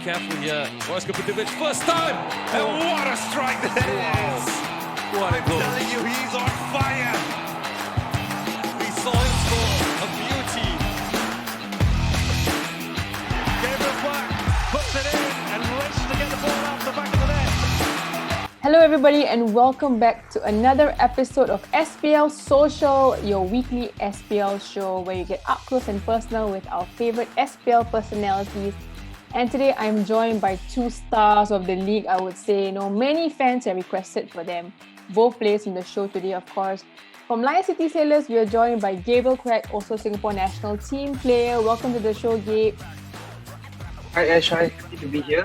careful here. Boris Kopitovic, first time! And what a strike that is! What a goal. I'm telling you, he's on fire! We saw him score a beauty. Gabriel Quak puts it in and races to get the ball out the back of the net. Hello everybody and welcome back to another episode of SPL Social, your weekly SPL show where you get up close and personal with our favourite SPL personalities. And today I'm joined by two stars of the league, I would say. Many fans have requested for them. Both players in the show today, of course. From Lion City Sailors, we are joined by Gabriel Quak, also Singapore national team player. Welcome to the show, Gabe. Hi Ash, happy to be here.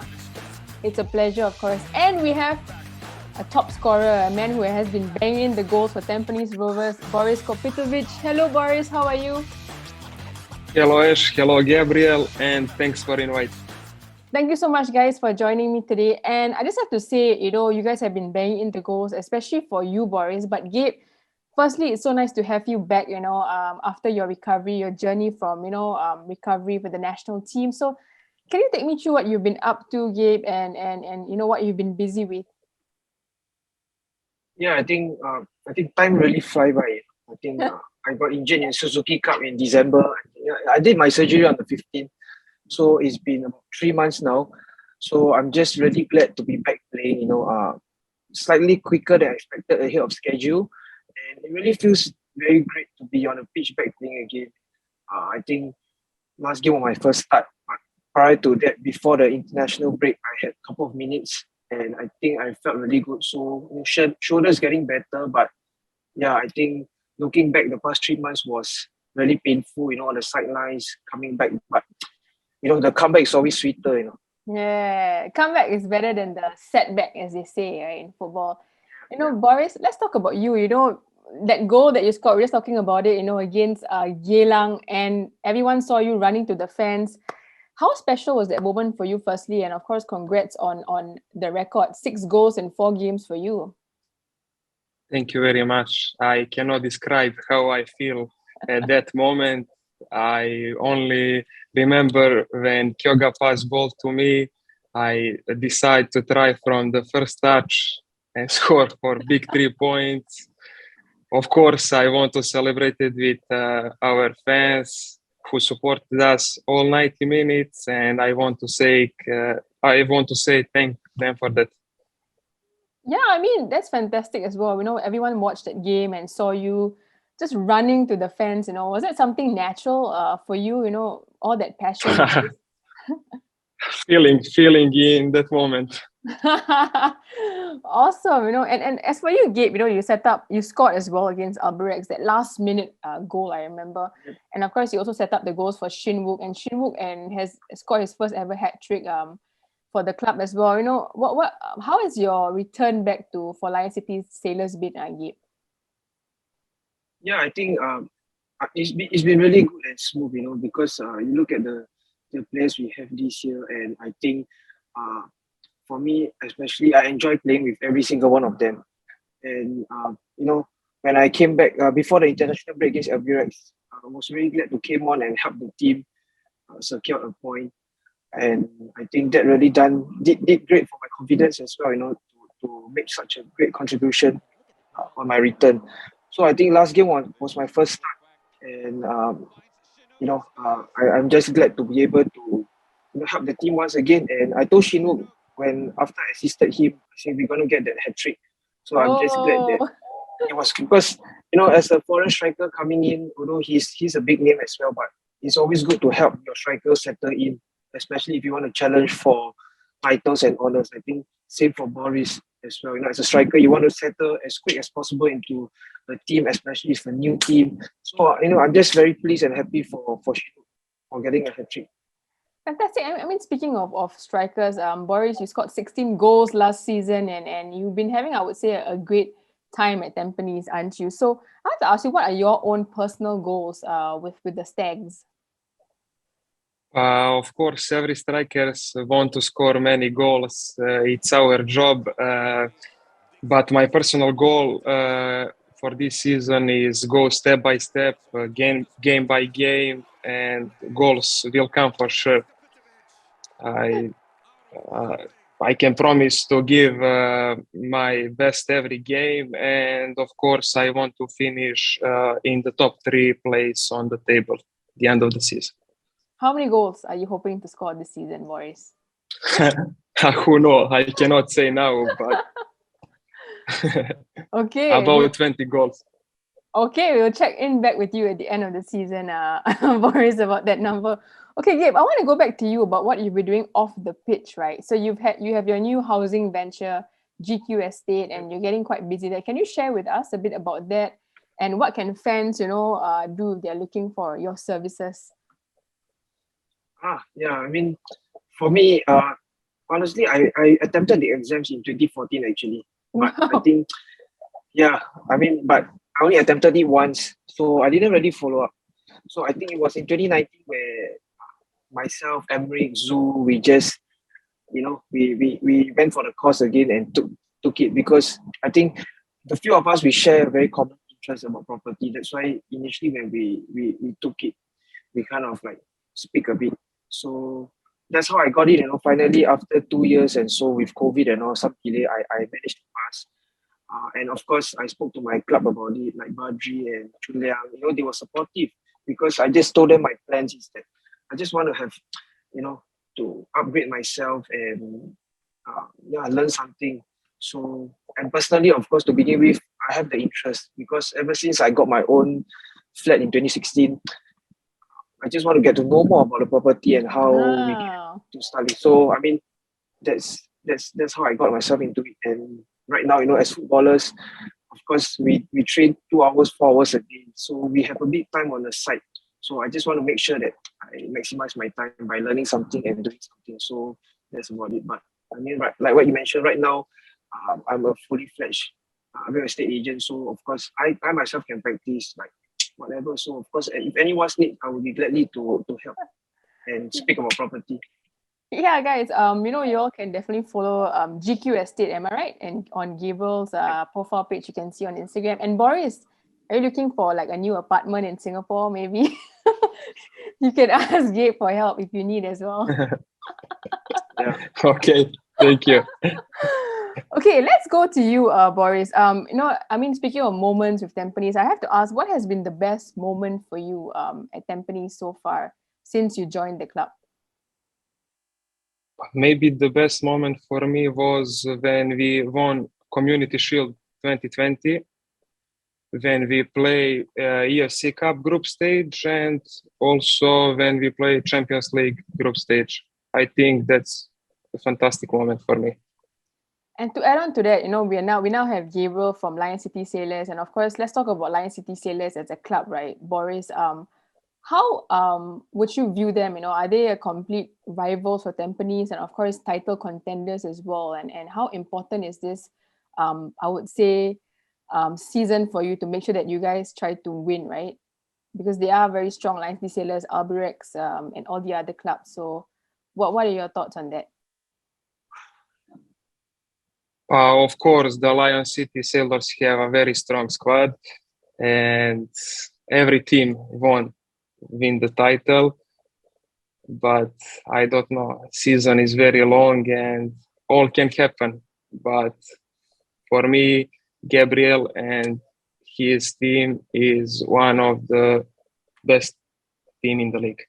It's a pleasure, of course. And we have a top scorer, a man who has been banging the goals for Tampines Rovers, Boris Kopitovic. Hello Boris, how are you? Hello Ash, hello Gabriel, and thanks for inviting. Thank you so much guys for joining me today. And I just have to say, you guys have been banging in the goals, especially for you, Boris. But Gabe, firstly, it's so nice to have you back, after your recovery, your journey from, recovery with the national team. So can you take me through what you've been up to, Gabe, and what you've been busy with? Yeah, I think time really fly by. I think I got injured in Suzuki Cup in December. I did my surgery on the 15th, so it's been about 3 months now. So I'm just really glad to be back playing. Slightly quicker than expected ahead of schedule, and it really feels very great to be on the pitch back playing again. I think last game was my first start. But prior to that, before the international break, I had a couple of minutes. And I think I felt really good. So shoulders getting better, but yeah, I think looking back, the past 3 months was really painful. On the sidelines coming back, but the comeback is always sweeter. Yeah, comeback is better than the setback, as they say, right, in football. Boris, let's talk about you. That goal that you scored. We're just talking about it. Against Geylang, and everyone saw you running to the fans. How special was that moment for you, firstly? And of course, congrats on the record, 6 goals in 4 games for you. Thank you very much. I cannot describe how I feel at that moment. I only remember when Kyoga passed ball to me, I decided to try from the first touch and score for big 3 points. Of course, I want to celebrate it with our fans who supported us all 90 minutes, and I want to say thank them for that. Yeah, that's fantastic as well. Everyone watched that game and saw you just running to the fans. Was that something natural for you? All that passion. feeling in that moment. Awesome. And as for you, Gabe, you scored as well against Albirex, that last minute goal, I remember. Yep. And of course, you also set up the goals for Shin Wook, and Shin Wook has scored his first ever hat trick for the club as well. How has your return back for Lion City Sailors been, Gabe? Yeah, I think it's been really good and smooth, because you look at the players we have this year, and I think for me, especially, I enjoy playing with every single one of them. And, when I came back before the international break against Albirex, I was really glad to come on and help the team secure a point. And I think that really did great for my confidence as well, to make such a great contribution on my return. So I think last game was my first start. And, I'm just glad to be able to help the team once again. And I told Shinwook, after I assisted him, I said we're going to get that hat trick. So I'm just glad that it was, because as a foreign striker coming in, although he's a big name as well, but it's always good to help your strikers settle in, especially if you want to challenge for titles and honors. I think same for Boris as well. As a striker, you want to settle as quick as possible into the team, especially if it's a new team. So I'm just very pleased and happy for getting a hat trick. Fantastic. Speaking of strikers, Boris, you scored 16 goals last season, and you've been having, I would say, a great time at Tampines, aren't you? So I have to ask you, what are your own personal goals with the Stags? Of course, every strikers want to score many goals. It's our job. But my personal goal for this season is go step by step, game by game, and goals will come for sure. I can promise to give my best every game, and of course, I want to finish in the top 3 place on the table at the end of the season. How many goals are you hoping to score this season, Boris? Who knows? I cannot say now, but Okay. about 20 goals. Okay, we'll check in back with you at the end of the season, Boris, about that number. Okay, Gabe, I want to go back to you about what you've been doing off the pitch, right? So you have your new housing venture, GQ Estate, and you're getting quite busy there. Can you share with us a bit about that, and what can fans, do if they're looking for your services? Yeah. I mean, for me, honestly, I attempted the exams in 2014 actually, but I think, but I only attempted it once, so I didn't really follow up. So I think it was in 2019 where myself, Emric, Zoo, we just, we went for the course again and took it, because I think the few of us, we share a very common interest about property. That's why initially when we took it, we kind of like speak a bit. So that's how I got it. Finally after 2 years and so with COVID and all, some delay, I managed to pass. And of course, I spoke to my club about it, like Badri and Chuliang. They were supportive, because I just told them my plans is that I just want to have, to upgrade myself and learn something. So, and personally, of course, to begin with, I have the interest, because ever since I got my own flat in 2016, I just want to get to know more about the property and how we can to study. So, I mean, that's how I got myself into it. And right now, as footballers, of course, we train 2 hours, 4 hours a day. So we have a bit time on the side. So I just want to make sure that I maximize my time by learning something and doing something. So that's about it. But I mean, right, like what you mentioned, right now, I'm a fully fledged real estate agent. So of course, I myself can practice like whatever. So of course, if anyone's need, I will be gladly to help and speak about property. Yeah, guys, you all can definitely follow GQ Estate, am I right? And on Gabriel's profile page, you can see on Instagram. And Boris, are you looking for like a new apartment in Singapore? Maybe you can ask Gabe for help if you need as well. Yeah. Okay, thank you. Okay, let's go to you, Boris. Speaking of moments with Tampines, I have to ask, what has been the best moment for you at Tampines so far since you joined the club? Maybe the best moment for me was when we won Community Shield 2020, when we play EFC Cup group stage, and also when we play Champions League group stage. I think that's a fantastic moment for me. And to add on to that, we now have Gabriel from Lion City Sailors, and of course, let's talk about Lion City Sailors as a club, right? Boris, how would you view them? Are they a complete rivals for Tampines, and of course title contenders as well? And how important is this? I would say season for you to make sure that you guys try to win, right? Because they are very strong, Lion City Sailors, Albirex, and all the other clubs. So, what are your thoughts on that? Of course, the Lion City Sailors have a very strong squad, and every team win the title. But I don't know, season is very long and all can happen. But for me, Gabriel and his team is one of the best team in the league.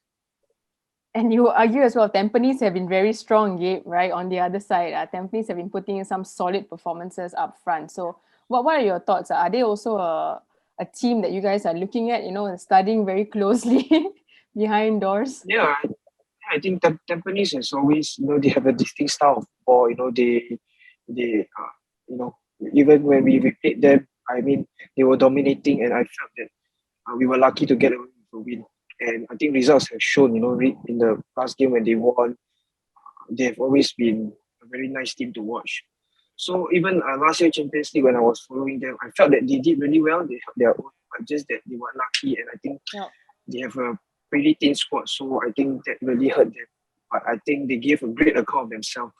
And you argue as well, Tampines have been very strong, Gabe, right? On the other side, Tampines have been putting in some solid performances up front. So what are your thoughts? Are they also a team that you guys are looking at, studying very closely behind doors? Yeah, I think Tampines is always, they have a distinct style of football. They even when we played them, I mean, they were dominating, and I felt that we were lucky to get away with a win. And I think results have shown, in the last game when they won, they've always been a very nice team to watch. So even last year Champions League, when I was following them, I felt that they did really well. They held their own, but just that they were lucky, and I think they have a pretty thin squad. So I think that really hurt them. But I think they gave a great account of themselves.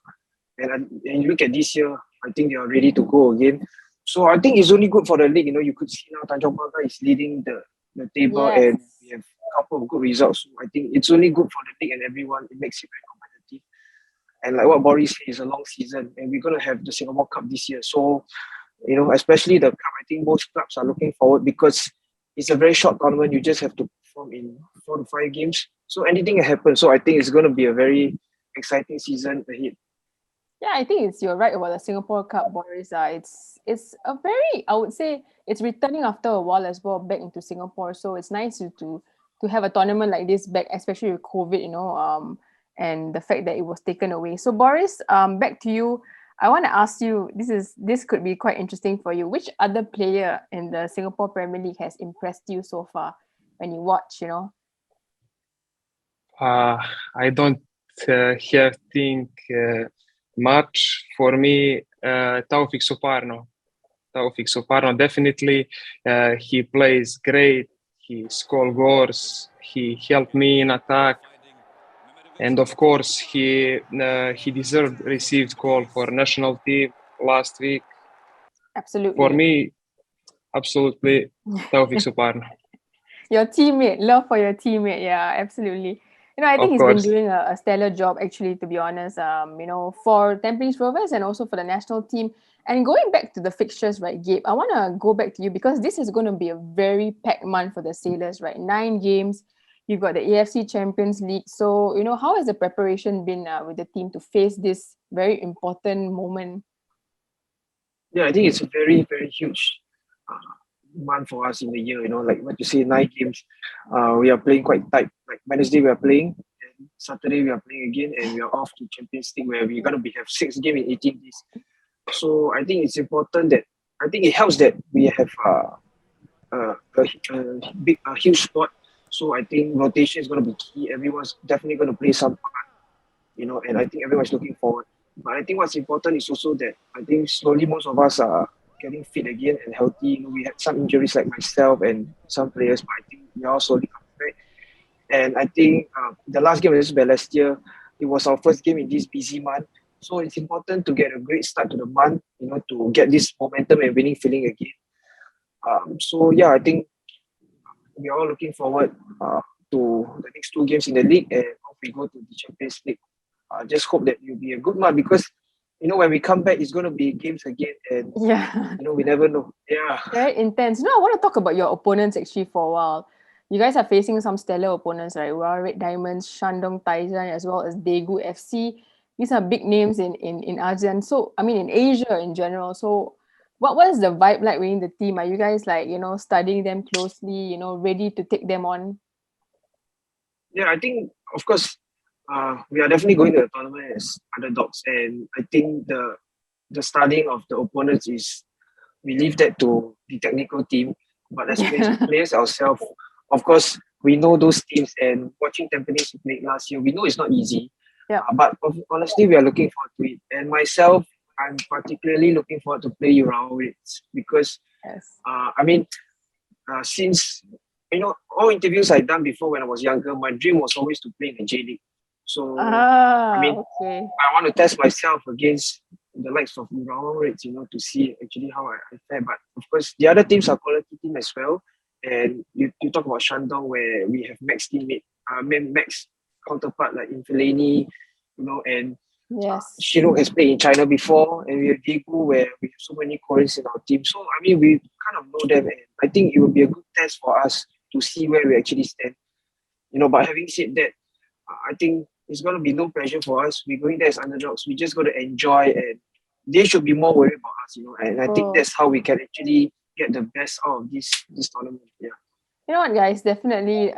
And you look at this year, I think they are ready to go again. So I think it's only good for the league. You could see now Tanjong Pagar is leading the table, and we have a couple of good results. So I think it's only good for the league and everyone. It makes it very competitive. And like what Boris said, it's a long season, and we're gonna have the Singapore Cup this year. So, especially the cup, I think most clubs are looking forward because it's a very short tournament. You just have to perform in 4 to 5 games. So anything can happen. So I think it's gonna be a very exciting season ahead. Yeah, I think you're right about the Singapore Cup, Boris. It's a very, I would say, it's returning after a while as well back into Singapore. So it's nice to have a tournament like this back, especially with COVID, and the fact that it was taken away. So Boris, back to you. I want to ask you, this could be quite interesting for you. Which other player in the Singapore Premier League has impressed you so far when you watch? I don't have think much. For me, Taufik Suparno. Taufik Suparno, definitely. He plays great. He scores goals. He helped me in attack. And of course, he deserved received call for national team last week. Absolutely. For me, absolutely, Taufik Suparno. Your teammate, love for your teammate. Yeah, absolutely. I think Of he's course. been doing a stellar job, actually, to be honest, for Tampines Rovers and also for the national team. And going back to the fixtures, right, Gabe, I want to go back to you because this is going to be a very packed month for the Sailors, right? 9 games. You've got the AFC Champions League. So, how has the preparation been with the team to face this very important moment? Yeah, I think it's a very, very huge month for us in the year. Like what you say, 9 games. We are playing quite tight. Like Wednesday we are playing, and Saturday we are playing again, and we are off to Champions League where we're gonna have 6 games in 18 days. So I think it's important that I think it helps that we have a huge squad. So I think rotation is gonna be key. Everyone's definitely gonna play some part, and I think everyone's looking forward. But I think what's important is also that I think slowly most of us are getting fit again and healthy. We had some injuries like myself and some players, but I think we are slowly coming back. And I think the last game was last year. It was our first game in this busy month. So it's important to get a great start to the month, to get this momentum and winning feeling again. So yeah, I think we are all looking forward to the next 2 games in the league, and hope we go to the Champions League. Just hope that it will be a good month because when we come back, it's going to be games again, and Yeah. we never know. Yeah. Very intense. I want to talk about your opponents actually for a while. You guys are facing some stellar opponents, right? Royal Red Diamonds, Shandong Taizan, as well as Daegu FC. These are big names in ASEAN. So, in Asia in general. So, what is the vibe like within the team? Are you guys studying them closely, ready to take them on? Yeah, I think, of course, we are definitely going to the tournament as underdogs. And I think the studying of the opponents we leave that to the technical team. But as players ourselves, of course, we know those teams, and watching Tampines play last year, we know it's not easy. Yeah. But honestly, we are looking forward to it. And myself, I'm particularly looking forward to play Urawa because, Yes. since, all interviews I've done before when I was younger, my dream was always to play in the J League. So, Okay. I want to test myself against the likes of Urawa Reds, to see actually how I fare. But of course, the other teams are quality team as well. And you talk about Shandong, where we have Max teammate, Max counterpart like Infilani, and Yes. Shinook has played in China before, and we have Daegu, where we have so many Koreans in our team. So we kind of know them, and I think it will be a good test for us to see where we actually stand. But having said that, I think it's going to be no pressure for us. We're going there as underdogs. We just got to enjoy, and they should be more worried about us, And I think that's how we can actually get the best out of this tournament. Yeah. You know what, guys? Definitely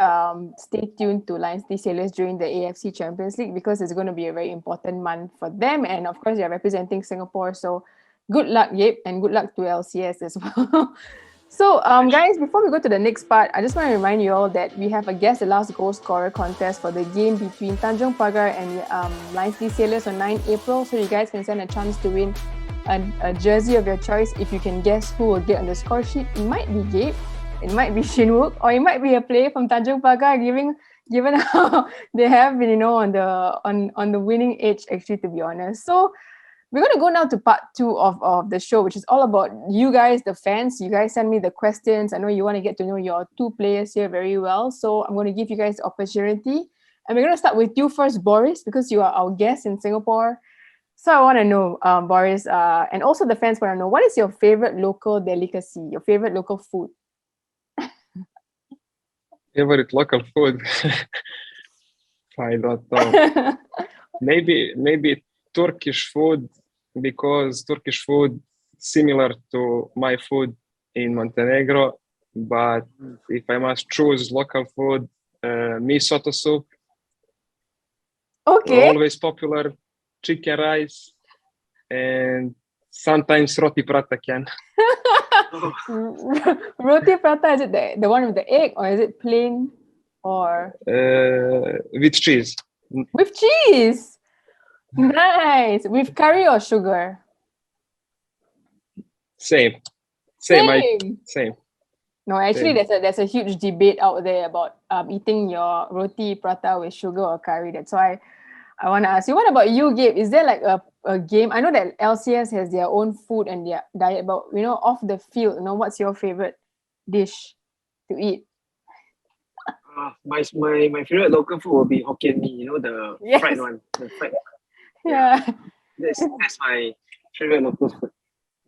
stay tuned to Lions D Sailors during the AFC Champions League because it's going to be a very important month for them. And of course, they're representing Singapore. So good luck, Gabe, and good luck to LCS as well. So, guys, before we go to the next part, I just want to remind you all that we have a Guess the Last Goal Scorer contest for the game between Tanjong Pagar and Lions D Sailors on 9 April. So you guys can send a chance to win a jersey of your choice if you can guess who will get on the score sheet. It might be Gabe, it might be Shinwook, or it might be a player from Tanjong Pagar, given how they have been, on the winning edge, actually, to be honest. So we're going to go now to part 2 of the show, which is all about you guys, the fans. You guys send me the questions. I know you want to get to know your 2 players here very well. So I'm going to give you guys the opportunity. And we're going to start with you first, Boris, because you are our guest in Singapore. So I want to know, Boris, and also the fans want to know, what is your favorite local delicacy, your favorite local food? Favorite local food? I don't know. Maybe Turkish food, because Turkish food similar to my food in Montenegro. But if I must choose local food, miso soup, Okay. always popular, chicken rice, and sometimes roti prata can. Roti prata, is it the one with the egg, or is it plain, or With cheese. with cheese? Nice. With curry or sugar? Same. Same. No, actually, Same. there's a huge debate out there about eating your roti prata with sugar or curry. That's why I want to ask you, what about you, Gabe? Is there like a game? I know that LCS has their own food and their diet, but off the field, what's your favorite dish to eat? My favorite local food will be Hokkien Mee. You know, the Yes. fried one. The fried. Yeah. That's my favorite local food.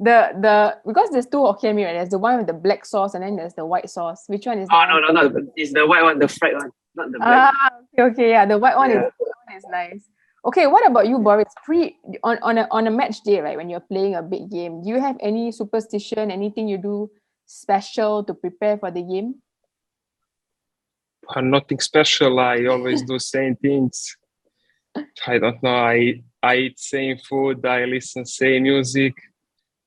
Because there's two Hokkien Mee, right? There's the one with the black sauce and then there's the white sauce. Which one is the one? No. It's the white one, the fried one, not the black. Okay, yeah. The white one Yeah. is nice. Okay, what about you, Boris? On a match day, right? When you're playing a big game, do you have any superstition, anything you do special to prepare for the game? Nothing special. I always do same things. I don't know. I eat same food. I listen same music.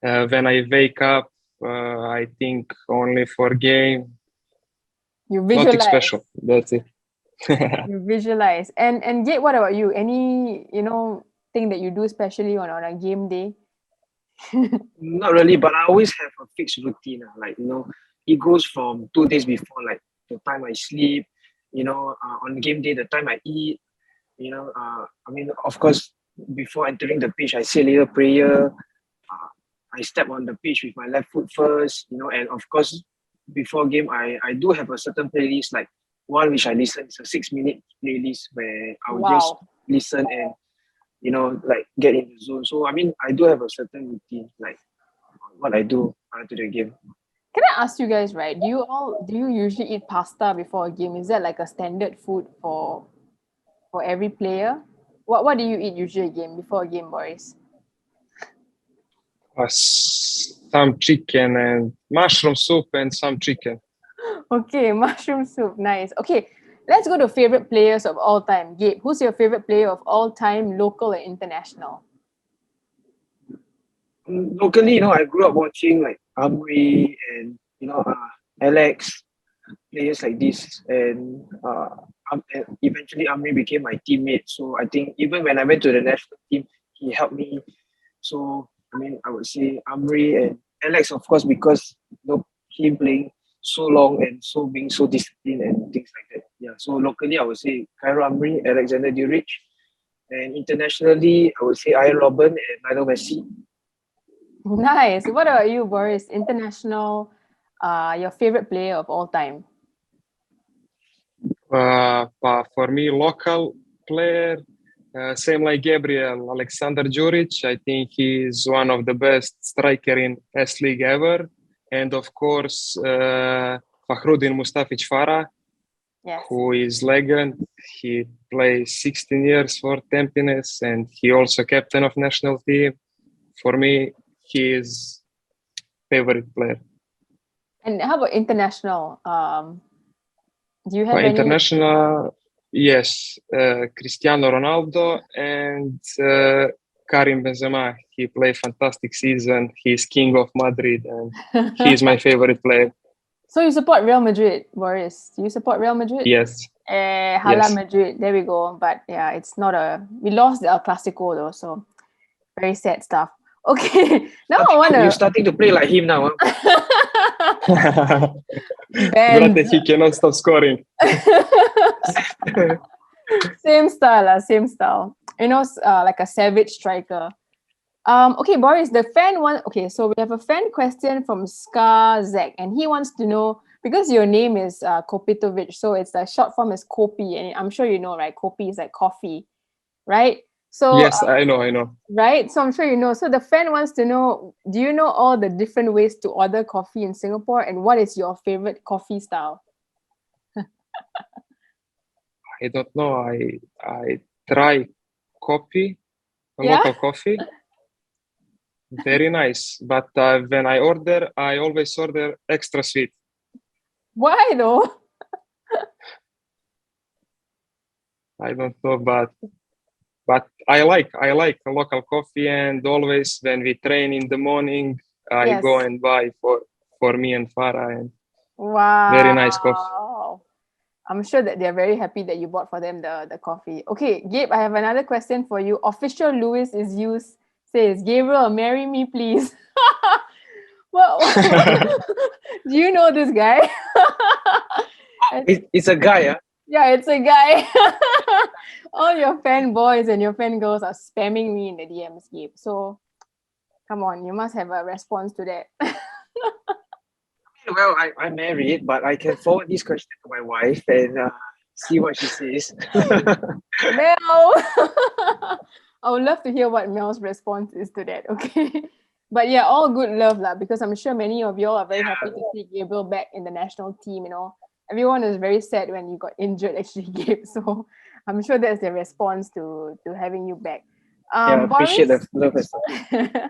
When I wake up, I think only for game. You visualize. Nothing special. That's it. You visualize. And Gabe, what about you? Any thing that you do specially on a game day? Not really, but I always have a fixed routine. Like, it goes from 2 days before, like the time I sleep, on game day, the time I eat, of course, before entering the pitch, I say a little prayer. I step on the pitch with my left foot first, and of course, before game, I do have a certain playlist, like one which I listen. It's a 6-minute playlist where I'll just listen and, like get in the zone. So, I do have a certain routine, like what I do after the game. Can I ask you guys, right? Do you usually eat pasta before a game? Is that like a standard food for every player? What do you eat usually before a game, Boris? Some chicken and mushroom soup and some chicken. Okay, mushroom soup, nice. Okay, let's go to favorite players of all time. Gabe, who's your favorite player of all time, local and international? Locally, I grew up watching like Amri and Alex, players like this, and eventually Amri became my teammate. So I think even when I went to the national team, he helped me. So I would say Amri and Alex, of course, because him playing so long and being so disciplined and things like that. Yeah. So locally, I would say Cairo Amri, Alexander Duric, and internationally, I would say Ian Robben and Lionel Messi. Nice. What about you, Boris? International, your favorite player of all time? For me, local player, same like Gabriel, Alexander Djuric. I think he is one of the best striker in S League ever. And of course, Fakhruddin Mustafic Farah, Yes. who is legend. He plays 16 years for Tampines and he also captain of national team. For me, he is favorite player. And how about international? Do you have any? International? Yes, Cristiano Ronaldo and Karim Benzema. He played fantastic season. He's king of Madrid and he's my favorite player. So you support Real Madrid, Boris? Do you support Real Madrid? Yes. Hala Yes. Madrid. There we go. But yeah, it's not we lost the El Clasico though, so very sad stuff. Okay, now I want to. You're starting to play like him now. Huh? Brate, he cannot stop scoring. Same style, same style. Like a savage striker. Okay, Boris, the fan one. Okay, so we have a fan question from Scar Zach, and he wants to know because your name is Kopitovic, so it's the short form is kopi, and I'm sure you know, right? Kopi is like coffee, right? So Yes, I know. right, so I'm sure you know. So the fan wants to know: do you know all the different ways to order coffee in Singapore, and what is your favorite coffee style? I don't know. I try coffee, Yeah, local coffee. Very nice. But when I order, I always order extra sweet. why though? I don't know, but I like local coffee, and always when we train in the morning, I Yes. go and buy for me and Farah, and very nice coffee. Wow. I'm sure that they're very happy that you bought for them the coffee. Okay, Gabe, I have another question for you. Official Lewis is used says, Gabriel, marry me, please. Well, do you know this guy? It's a guy, huh? Yeah, it's a guy. All your fanboys and your fangirls are spamming me in the DMs, Gabe. So come on, you must have a response to that. Well, I'm married, but I can forward this question to my wife and see what she says. Mel. I would love to hear what Mel's response is to that. Okay. But yeah, all good love lah, because I'm sure many of y'all are very happy to see Gabriel back in the national team. You know, everyone is very sad when you got injured, actually, Gabe. So I'm sure that's the response to having you back. Yeah, appreciate Boris, the love. As well.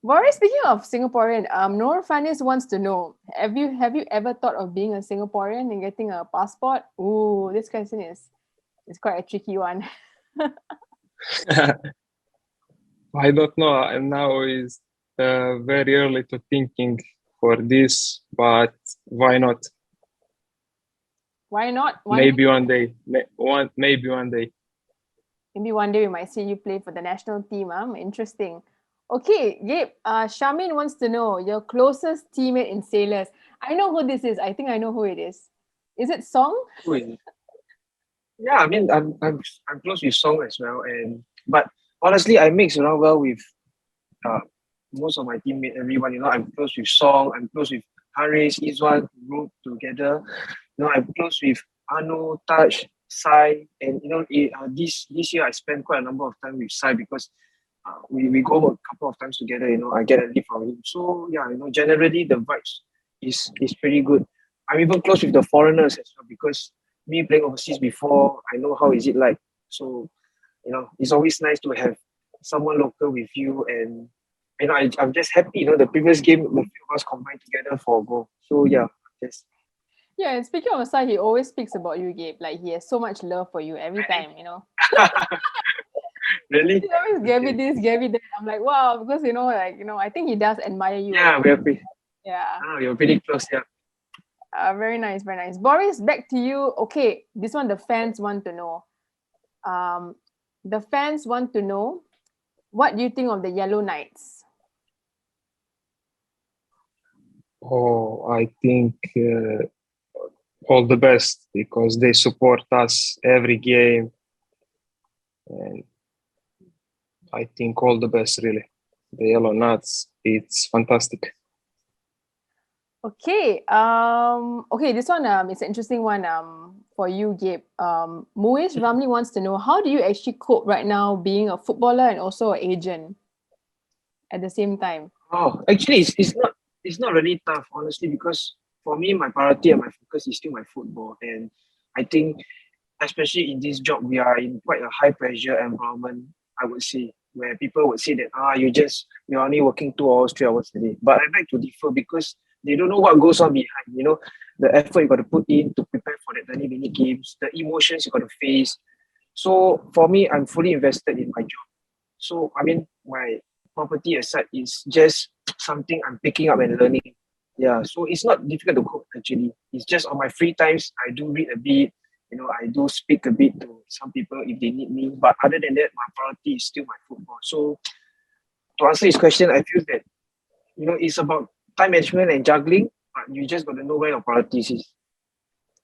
Boris, speaking of Singaporean, Noor Fanis wants to know: Have you ever thought of being a Singaporean and getting a passport? Ooh, this question is quite a tricky one. I don't know. And now is very early to thinking for this, but why not? Why not? Maybe one day. Maybe one day. Maybe one day we might see you play for the national team. Interesting. Okay, Gabe. Shamin wants to know your closest teammate in Sailors. I know who this is. I think I know who it is. Is it Song? Who is it? Yeah, I mean, I'm close with Song as well, but honestly, I mix around well with uh, most of my teammates, everyone. You know, I'm close with Song, I'm close with Haris, Izwan, group together. You know, I'm close with Anu, Taj, Sai, and this year I spent quite a number of time with Sai because we go a couple of times together. You know, I get a lead from him. So yeah, you know, generally the vibes is pretty good. I'm even close with the foreigners as well because me playing overseas before, I know how is it like. So you know, it's always nice to have someone local with you, and you know, I'm just happy. You know, the previous game, the few of us combined together for a goal. So yeah, just Yeah, and speaking of aside, he always speaks about you, Gabe. Like he has so much love for you every time, you know. really. He always Gabby this, Gabby that. I'm like, wow, because I think he does admire you. Yeah, we're pretty. Yeah. You're pretty close. Yeah. Very nice, very nice. Boris, back to you. Okay, this one the fans want to know. The fans want to know, what do you think of the Yellow Knights? Oh, I think all the best because they support us every game, and I think all the best really. The Yellow Nuts, it's fantastic. Okay. Okay, this one is an interesting one for you, Gabe. Muiz Ramli wants to know, how do you actually cope right now being a footballer and also an agent at the same time? Oh, actually, it's not really tough, honestly, because for me, my priority and my focus is still my football, and I think, especially in this job, we are in quite a high pressure environment. I would say where people would say that you're only working 2 hours, 3 hours a day. But I beg to differ because they don't know what goes on behind. You know, the effort you got to put in to prepare for the 20-minute games, the emotions you got to face. So for me, I'm fully invested in my job. So I mean, my property aside is just something I'm picking up and learning. Yeah, so it's not difficult to cope actually. It's just on my free times I do read a bit. You know, I do speak a bit to some people if they need me. But other than that, my priority is still my football. So to answer his question, I feel that it's about time management and juggling. But you just got to know where your priorities is.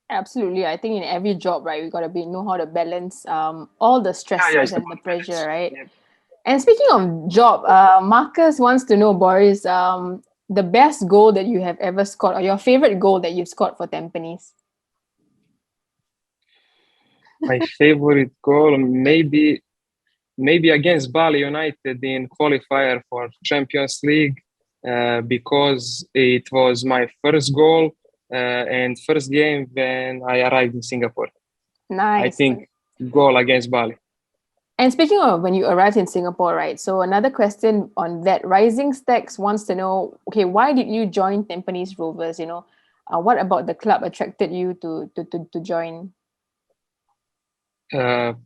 Absolutely. I think in every job, right, we gotta know how to balance all the stresses it's and the about pressure, balance. right? Yeah. And speaking of job, Marcus wants to know, Boris, the best goal that you have ever scored, or your favorite goal that you've scored for Tampines? My favorite goal, maybe against Bali United in qualifier for Champions League, because it was my first goal and first game when I arrived in Singapore. Nice. I think goal against Bali. And speaking of when you arrived in Singapore, right? So another question on that. Rising Stacks wants to know, okay, why did you join Tampines Rovers? What about the club attracted you to join? Farah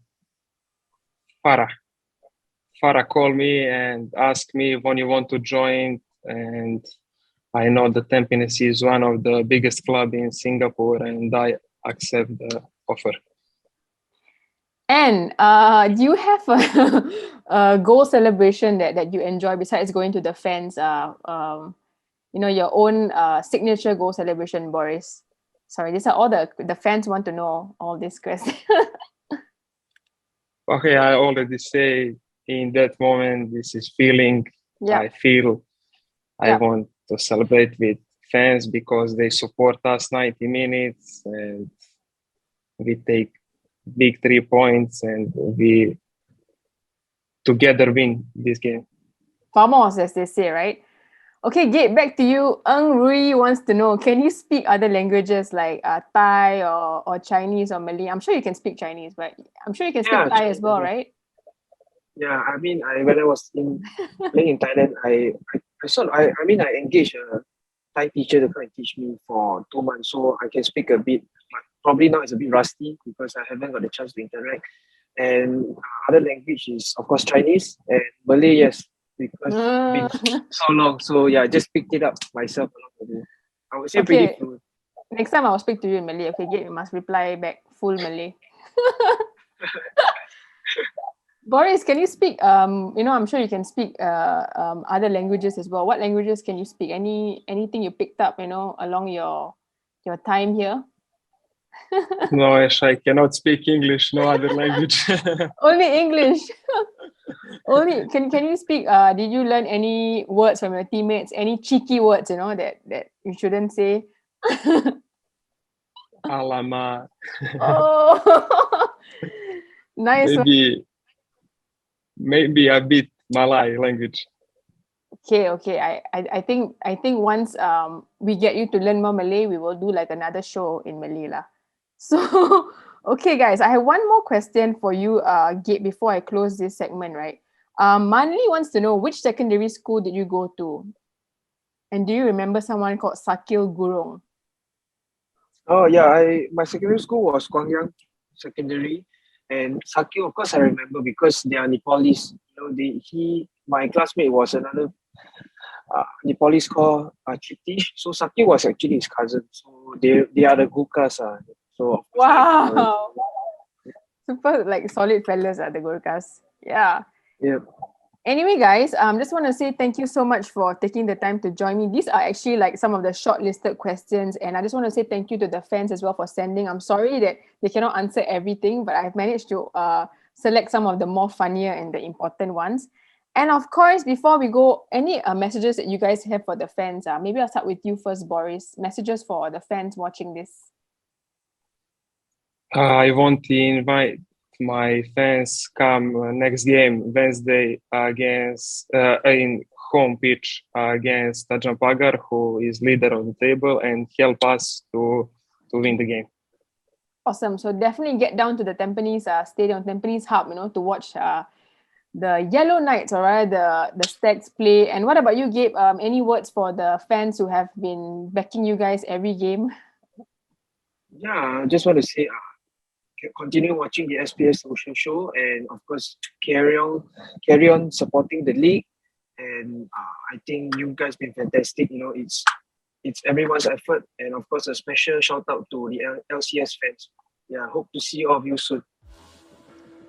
called me and asked me when you want to join, and I know the Tampines is one of the biggest club in Singapore, and I accept the offer. And do you have a goal celebration that you enjoy besides going to the fans? Your own signature goal celebration, Boris. Sorry, these are all the fans want to know all these questions. Okay, I already say in that moment, this is feeling. Yeah. I feel I want to celebrate with fans because they support us 90 minutes and we take big 3 points and we together win this game. Vamos, as they say, right? Okay, Gabe, back to you. Eng Rui wants to know, can you speak other languages like Thai or Chinese or Malay? I'm sure you can speak Chinese, but I'm sure you can speak Thai as well, right? Yeah, I mean, when I was playing in Thailand, I engaged a Thai teacher to come and teach me for 2 months, so I can speak a bit. But probably now it's a bit rusty because I haven't got the chance to interact. And other language is, of course, Chinese and Malay, yes, because it's been so long. So yeah, I just picked it up myself along the way. I would say pretty fluent. Next time I'll speak to you in Malay. Okay, Gabe, you must reply back full Malay. Boris, can you speak? I'm sure you can speak other languages as well. What languages can you speak? Anything you picked up, along your time here? No, Ash, I cannot speak English. No other language. Only English. Only can you speak? Did you learn any words from your teammates? Any cheeky words, that you shouldn't say? Alamak. Oh, nice. Maybe a bit Malay language. Okay. I think once we get you to learn more Malay, we will do like another show in Malay lah. So okay, guys, I have one more question for you, Gabe, before I close this segment, right? Manli wants to know, which secondary school did you go to? And do you remember someone called Sakil Gurung? Oh yeah, my secondary school was Guangyang Secondary, and Sakil, of course, I remember because they are Nepalese. My classmate was another Nepalese called Chitish. So Sakil was actually his cousin. So they are the Gurkhas. So wow, super like solid fellas are the Gurkhas. Yeah. Anyway, guys, just want to say thank you so much for taking the time to join me. These are actually like some of the shortlisted questions, and I just want to say thank you to the fans as well for sending. I'm sorry that they cannot answer everything, but I've managed to select some of the more funnier and the important ones. And of course, before we go, any messages that you guys have for the fans? Maybe I'll start with you first, Boris. Messages for the fans watching this. I want to invite my fans come next game Wednesday against in home pitch against Tajam Pagar, who is leader of the table, and help us to win the game. Awesome. So definitely get down to the Tampines Stadium, Tampines Hub, to watch the Yellow Knights, all right, the Stags play. And what about you, Gabe? Any words for the fans who have been backing you guys every game? Yeah, I just want to say, continue watching the SPS Social Show, and of course carry on supporting the league. And I think you guys been fantastic. It's everyone's effort, and of course a special shout out to the LCS fans. Yeah, hope to see all of you soon.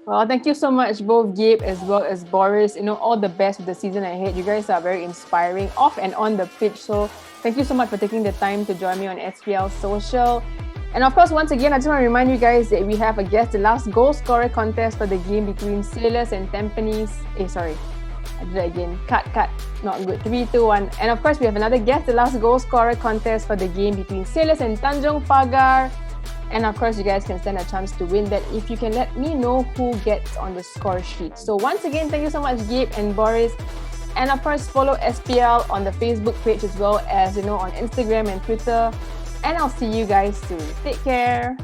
Well, thank you so much, both Gabe as well as Boris. All the best with the season ahead. You guys are very inspiring off and on the pitch. So thank you so much for taking the time to join me on SPL Social. And of course, once again, I just want to remind you guys that we have the last goal scorer contest for the game between Sailors and Tampines. I did it again. Cut. Not good. 3, 2, 1. And of course, we have another guess the last goal scorer contest for the game between Sailors and Tanjong Pagar. And of course, you guys can stand a chance to win that if you can let me know who gets on the score sheet. So once again, thank you so much, Gabe and Boris. And of course, follow SPL on the Facebook page as well as, on Instagram and Twitter. And I'll see you guys soon. Take care.